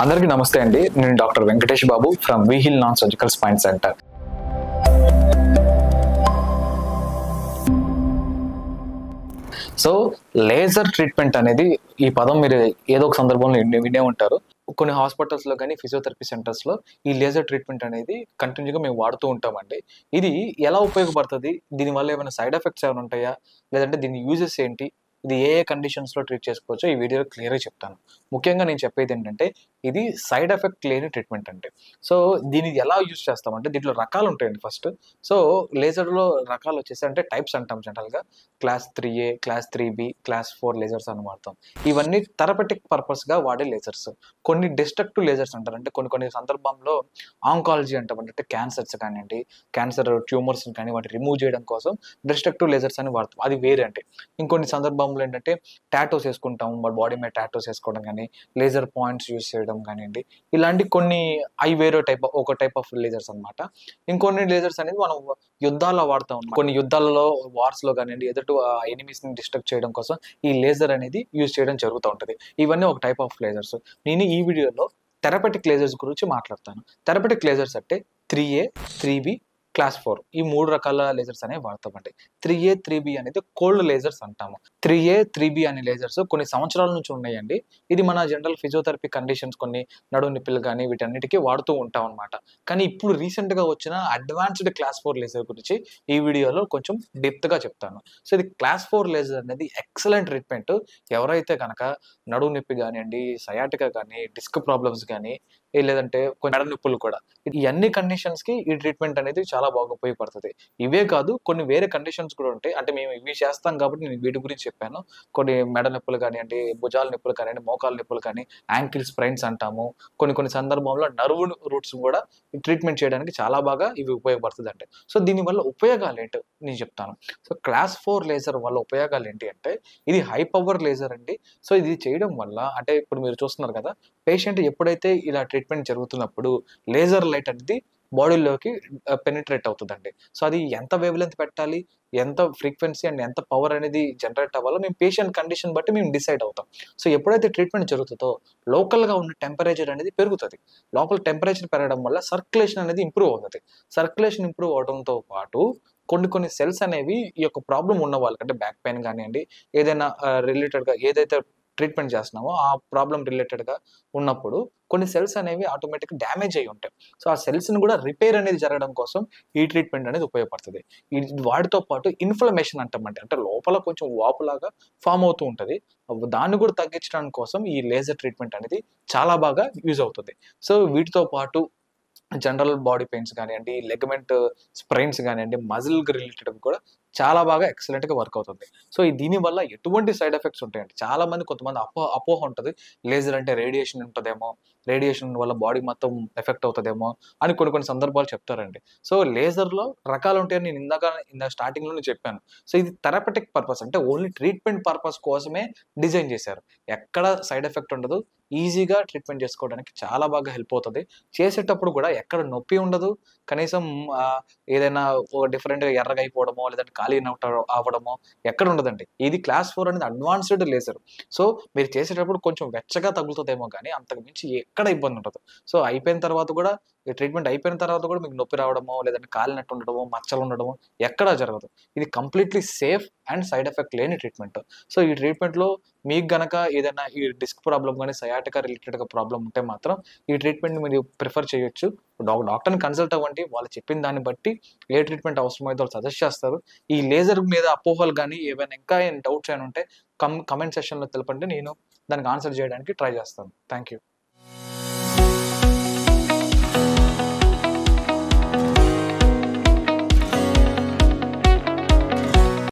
అందరికీ నమస్తే అండి. నేను డాక్టర్ వెంకటేష్ బాబు ఫ్రమ్ వీహిల్ non surgical spine centre. So laser treatment అనేది ఈ పదం మీరు ఏదో ఒక సందర్భంలో వినే ఉంటారు. కొన్ని హాస్పిటల్స్లో కానీ ఫిజియోథెరపీ సెంటర్స్లో ఈ లేజర్ ట్రీట్మెంట్ అనేది కంటిన్యూగా మేము వాడుతూ ఉంటామండి. ఇది ఎలా ఉపయోగపడుతుంది, దీనివల్ల ఏమైనా సైడ్ ఎఫెక్ట్స్ ఏమైనా ఉంటాయా, లేదంటే దీని యూజెస్ ఏంటి, ఇది ఏ కండిషన్స్లో ట్రీట్ చేసుకోవచ్చో ఈ వీడియోలో క్లియర్గా చెప్తాను. ముఖ్యంగా నేను చెప్పేది ఏంటంటే ఇది సైడ్ ఎఫెక్ట్ లేని ట్రీట్మెంట్ అంటే. సో దీన్ని ఎలా యూజ్ చేస్తామంటే దీంట్లో రకాలు ఉంటాయండి. ఫస్ట్ సో లేజర్లో రకాలు వచ్చేసి అంటే టైప్స్ అంటాం జనరల్గా. Class 3A, class 3B, class 4 lasers అని వాడతాం. ఇవన్నీ థెరపెటిక్ పర్పస్గా వాడే లేజర్స్. కొన్ని డిస్ట్రక్టివ్ లేజర్స్ అంటారు, అంటే కొన్ని సందర్భంలో ఆంకాలజీ అంటాం, అంటే క్యాన్సర్స్ కానివ్వండి, క్యాన్సర్ ట్యూమర్స్ కానీ వాటి రిమూవ్ చేయడం కోసం డిస్ట్రక్టివ్ లేజర్స్ అని వాడతాం. అది వేరే. అంటే ఇంకొన్ని సందర్భంలో ఏంటంటే టాటోస్ వేసుకుంటాం, మన బాడీ మీద టాటోస్ వేసుకోవడం కానీ, లేజర్ పాయింట్స్ యూజ్ చేయడం కానివ్వండి, ఇలాంటి కొన్ని అవి వేరే ఒక టైప్ ఆఫ్ లేజర్స్ అనమాట. ఇంకొన్ని లేజర్స్ అనేది మనం యుద్ధాల్లో వాడతాం. కొన్ని యుద్ధాలలో వార్స్ లో కానివ్వండి, ఎదుటి ఎనిమీస్ ని డిస్ట్రక్ట్ చేయడం కోసం ఈ లేజర్ అనేది యూజ్ చేయడం జరుగుతూ ఉంటుంది. ఇవన్నీ ఒక టైప్ ఆఫ్ లేజర్స్. నేను ఈ వీడియోలో థెరపెటిక్ లేజర్స్ గురించి మాట్లాడతాను. థెరపెటిక్ లేజర్స్ అంటే 3A, 3B, క్లాస్ 4 ఈ 3 రకాల లేజర్స్ అనేవి వాడతామండి. 3A, 3B అనేది కోల్డ్ లేజర్స్ అంటాము. 3A, 3B అనే లేజర్స్ కొన్ని సంవత్సరాల నుంచి ఉన్నాయండి. ఇది మన జనరల్ ఫిజియోథెరపీ కండిషన్స్, కొన్ని నడుము నొప్పులు కానీ వీటన్నిటికీ వాడుతూ ఉంటాం అనమాట. కానీ ఇప్పుడు రీసెంట్గా వచ్చిన అడ్వాన్స్డ్ క్లాస్ 4 లేజర్ గురించి ఈ వీడియోలో కొంచెం డెప్త్గా చెప్తాను. సో ఇది క్లాస్ 4 లేజర్ అనేది ఎక్సలెంట్ ట్రీట్మెంట్. ఎవరైతే కనుక నడుము నొప్పి కానివ్వండి, సయాటికా కానీ, డిస్క్ ప్రాబ్లమ్స్ కానీ, లేదంటే కొన్ని మెడ నొప్పులు కూడా, ఈ అన్ని కండిషన్స్ కి ఈ ట్రీట్మెంట్ అనేది చాలా బాగా ఉపయోగపడుతుంది. ఇవే కాదు, కొన్ని వేరే కండిషన్స్ కూడా ఉంటాయి. అంటే మేము ఇవి చేస్తాం కాబట్టి నేను వీటి గురించి చెప్పాను. కొన్ని మెడ నొప్పులు కానివ్వండి, భుజాల నొప్పులు కానివ్వండి, మోకాల నొప్పులు కానీ, యాంకిల్ స్ప్రైన్స్ అంటాము. కొన్ని సందర్భంలో నర్వ్ రూట్స్ కూడా ట్రీట్మెంట్ చేయడానికి చాలా బాగా ఇవి ఉపయోగపడుతుంది అంటే. సో దీనివల్ల ఉపయోగాలు ఏంటో నేను చెప్తాను. సో క్లాస్ 4 లేజర్ వల్ల ఉపయోగాలు ఏంటి అంటే, ఇది హై పవర్ లేజర్ అండి. సో ఇది చేయడం వల్ల అంటే ఇప్పుడు మీరు చూస్తున్నారు కదా, పేషెంట్ ఎప్పుడైతే ఇలా ట్రీట్మెంట్ జరుగుతున్నప్పుడు లేజర్ లైట్ అనేది బాడీలోకి పెనిట్రేట్ అవుతుందండి. సో అది ఎంత వేవ్ లెంత్ పెట్టాలి, ఎంత ఫ్రీక్వెన్సీ అండ్ ఎంత పవర్ అనేది జనరేట్ అవ్వాలో మేము పేషెంట్ కండిషన్ బట్టి మేము డిసైడ్ అవుతాం. సో ఎప్పుడైతే ట్రీట్మెంట్ జరుగుతుందో లోకల్గా ఉన్న టెంపరేచర్ అనేది పెరుగుతుంది. లోపల టెంపరేచర్ పెరగడం వల్ల సర్క్యులేషన్ అనేది ఇంప్రూవ్ అవుతుంది. సర్క్యులేషన్ ఇంప్రూవ్ అవడంతో పాటు కొన్ని సెల్స్ అనేవి ఈ యొక్క ప్రాబ్లం ఉన్న వాళ్ళకి, అంటే బ్యాక్ పెయిన్ కానివ్వండి, ఏదైనా రిలేటెడ్గా ఏదైతే ట్రీట్మెంట్ చేస్తున్నామో ఆ ప్రాబ్లం రిలేటెడ్గా ఉన్నప్పుడు కొన్ని సెల్స్ అనేవి ఆటోమేటిక్గా డ్యామేజ్ అయి ఉంటాయి. సో ఆ సెల్స్ని కూడా రిపేర్ అనేది జరగడం కోసం ఈ ట్రీట్మెంట్ అనేది ఉపయోగపడుతుంది. వాటితో పాటు ఇన్ఫ్లమేషన్ అంటామంటే, అంటే లోపల కొంచెం వాపులాగా ఫామ్ అవుతూ ఉంటుంది. దాన్ని కూడా తగ్గించడానికి కోసం ఈ లేజర్ ట్రీట్మెంట్ అనేది చాలా బాగా యూజ్ అవుతుంది. సో వీటితో పాటు జనరల్ బాడీ పెయిన్స్ కానివ్వండి, లెగమెంట్ స్ప్రెయిన్స్ కానివ్వండి, మజిల్ రిలేటెడ్ కూడా చాలా బాగా ఎక్సలెంట్గా వర్క్ అవుతుంది. సో దీనివల్ల ఎటువంటి సైడ్ ఎఫెక్ట్స్ ఉంటాయండి, చాలా మంది కొంతమంది అపోహ ఉంటుంది, లేజర్ అంటే రేడియేషన్ ఉంటుందేమో, రేడియేషన్ వల్ల బాడీ మొత్తం ఎఫెక్ట్ అవుతుందేమో అని కొన్ని సందర్భాలు చెప్తారండి. సో లేజర్లో రకాలు ఉంటాయని నేను ఇందాక స్టార్టింగ్లోనే చెప్పాను. సో ఇది థెరపెటిక్ పర్పస్, అంటే ఓన్లీ ట్రీట్మెంట్ పర్పస్ కోసమే డిజైన్ చేశారు. ఎక్కడ సైడ్ ఎఫెక్ట్ ఉండదు, ఈజీగా ట్రీట్మెంట్ చేసుకోవడానికి చాలా బాగా హెల్ప్ అవుతుంది. చేసేటప్పుడు కూడా ఎక్కడ నొప్పి ఉండదు. కనీసం ఏదైనా డిఫరెంట్గా ఎర్రగా అయిపోవడమో, లేదంటే ఖాళీ అవుట్ అవ్వడమో ఎక్కడ ఉండదండి. ఇది క్లాస్ 4 అనేది అడ్వాన్స్డ్ లేజర్. సో మీరు చేసేటప్పుడు కొంచెం వెచ్చగా తగులుతుందేమో కానీ అంతకు మించి ఎక్కడ ఇబ్బంది ఉండదు. సో అయిపోయిన తర్వాత కూడా, ఈ ట్రీట్మెంట్ అయిపోయిన తర్వాత కూడా మీకు నొప్పి రావడమో, లేదంటే కాలినట్టు ఉండడమో, మచ్చలు ఉండడమో ఎక్కడా జరగదు. ఇది completely safe and side effect లేని ట్రీట్మెంట్. సో ఈ ట్రీట్మెంట్లో మీకు గనక ఏదైనా ఈ డిస్క్ ప్రాబ్లం కానీ, సయాటికా రిలేటెడ్గా ప్రాబ్లం ఉంటే మాత్రం ఈ ట్రీట్మెంట్ని మీరు ప్రిఫర్ చేయొచ్చు. డాక్టర్ని కన్సల్ట్ అవ్వండి. వాళ్ళు చెప్పిన దాన్ని బట్టి ఏ ట్రీట్మెంట్ అవసరమైతే వాళ్ళు సజెస్ట్ చేస్తారు. ఈ లేజర్ మీద అపోహలు కానీ ఏమైనా ఇంకా డౌట్స్ అయినా ఉంటే కమెంట్ సెక్షన్లో తెలపండి. నేను దానికి ఆన్సర్ చేయడానికి ట్రై చేస్తాను. Thank you.